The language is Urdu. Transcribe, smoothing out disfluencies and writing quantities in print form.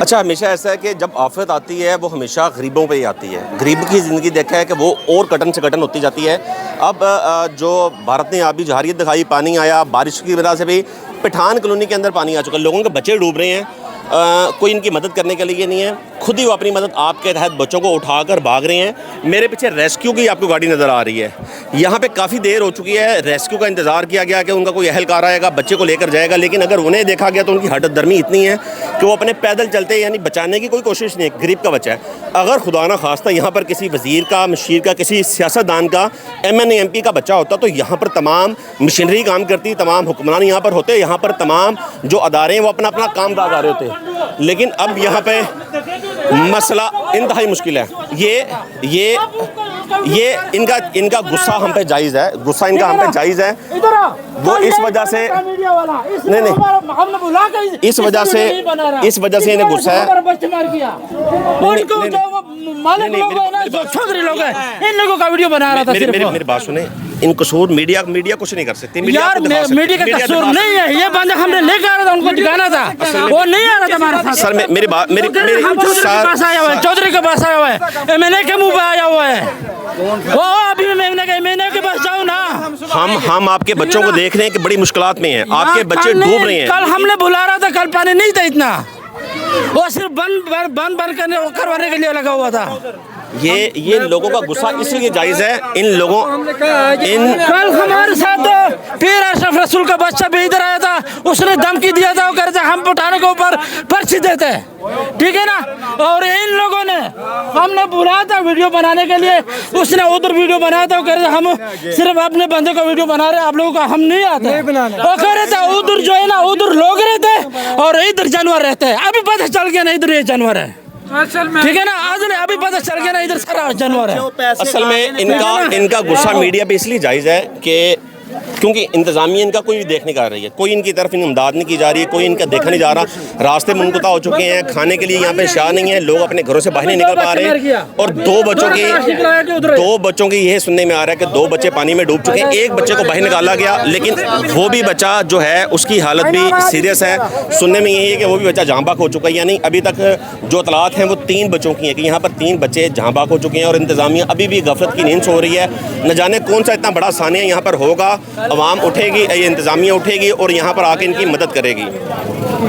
اچھا، ہمیشہ ایسا ہے کہ جب آفت آتی ہے وہ ہمیشہ غریبوں پہ ہی آتی ہے. غریب کی زندگی دیکھا ہے کہ وہ اور کٹن سے کٹن ہوتی جاتی ہے. اب جو بھارت نے آبی جہاریت دکھائی، پانی آیا بارش کی وجہ سے بھی پٹھان کالونی کے اندر پانی آ چکا ہے، لوگوں کے بچے ڈوب رہے ہیں. کوئی ان کی مدد کرنے کے لیے نہیں ہے، خود ہی وہ اپنی مدد آپ کے تحت بچوں کو اٹھا کر بھاگ رہے ہیں. میرے پیچھے ریسکیو کی آپ کو گاڑی نظر آ رہی ہے. یہاں پہ کافی دیر ہو چکی ہے، ریسکیو کا انتظار کیا گیا کہ ان کا کوئی اہلکار آئے گا، بچے کو لے کر جائے گا، لیکن اگر انہیں دیکھا گیا تو ان کی ہٹت درمی اتنی ہے کہ وہ اپنے پیدل چلتے، یعنی بچانے کی کوئی کوشش نہیں ہے. غریب کا بچہ ہے. اگر خدا نہ خواستہ یہاں پر کسی وزیر کا، مشیر کا، کسی سیاستدان کا، MNA MP کا بچہ ہوتا تو یہاں پر تمام مشینری کام کرتی، تمام حکمران یہاں پر ہوتے، یہاں پر تمام جو ادارے ہیں وہ اپنا اپنا کام کاج آ رہے ہوتے. لیکن اب یہاں پہ مسئلہ انتہائی مشکل ہے. یہ ان کا غصہ ہم پہ جائز ہے، غصہ ان کا ہم پہ جائز ہے. وہ اس وجہ سے نہیں اس وجہ سے انہیں غصہ ہے. میری بات سنیں، ان قصور میڈیا کچھ نہیں کر سکتی. یار میڈیا کا قصور نہیں ہے، یہ بندہ ہم نے لے کے آ رہا تھا، ان کو دکھانا تھا، وہ نہیں آ رہا تھا ہمارے ساتھ. سر میری بات چودھری کے پاس آیا ہوا ہے، MNA کے منہ پہ آیا ہوا ہے. وہ ابھی MNA کے پاس جاؤ نا. ہم آپ کے بچوں کو دیکھ رہے ہیں کہ بڑی مشکلات میں ہیں، آپ کے بچے ڈوب رہے ہیں. کل ہم نے بلا رہا تھا، کل پانی نہیں تھا اتنا، وہ صرف بند کروانے کے لیے لگا ہوا تھا. یہ لوگوں کا غصہ اس لیے جائز ہے. کل ہمارے ساتھ پیر اشرف رسول کا بچہ بھی ادھر آیا تھا، اس نے دھمکی دیا تھا، وہ کہہ رہے تھے ہم پٹھانوں کے اوپر پرچی دیتے، ٹھیک ہے نا. اور ان لوگوں نے ہم نے بلایا تھا ویڈیو بنانے کے لیے، اس نے ادھر ویڈیو بنایا تھا، وہ کہہ رہے تھے ہم صرف اپنے بندے کا ویڈیو بنا رہے ہیں، آپ لوگوں کا ہم نہیں آتے. وہ کہہ رہے تھے ادھر جو ہے نا ادھر لوگ رہتے اور ادھر جانور رہتے ہیں. ابھی پتہ چل گیا نا ادھر یہ جانور ہے، ٹھیک ہے نا. آج نے ابھی پتہ چل گیا نا ادھر سارا جانور ہے. اصل میں ان کا غصہ میڈیا پہ اس لیے جائز ہے کہ کیونکہ انتظامیہ ان کا کوئی دیکھ نہیں کر رہی ہے، کوئی ان کی طرف امداد نہیں کی جا رہی ہے، کوئی ان کا دیکھا نہیں جا رہا. راستے منقطع ہو چکے ہیں، کھانے کے لیے یہاں پہ شاہ نہیں ہے، لوگ اپنے گھروں سے باہر نہیں نکل پا رہے ہیں. اور دو بچوں کی یہ سننے میں آ رہا ہے کہ 2 بچے پانی میں ڈوب چکے ہیں. ایک بچے کو باہر نکالا گیا، لیکن وہ بھی بچہ جو ہے اس کی حالت بھی سیریس ہے. سننے میں یہی ہے کہ وہ بھی بچہ جہاں بحق ہو چکا ہے. یعنی ابھی تک جو اطلاعات ہیں وہ 3 بچوں کی ہیں کہ یہاں پر 3 بچے جہاں بحق ہو چکے ہیں، اور انتظامیہ ابھی بھی غفلت کی نیند سو رہی ہے. نہ جانے کون سا اتنا بڑا سانحہ یہاں پر ہوگا، عوام اٹھے گی، یہ انتظامیہ اٹھے گی اور یہاں پر آ کے ان کی مدد کرے گی.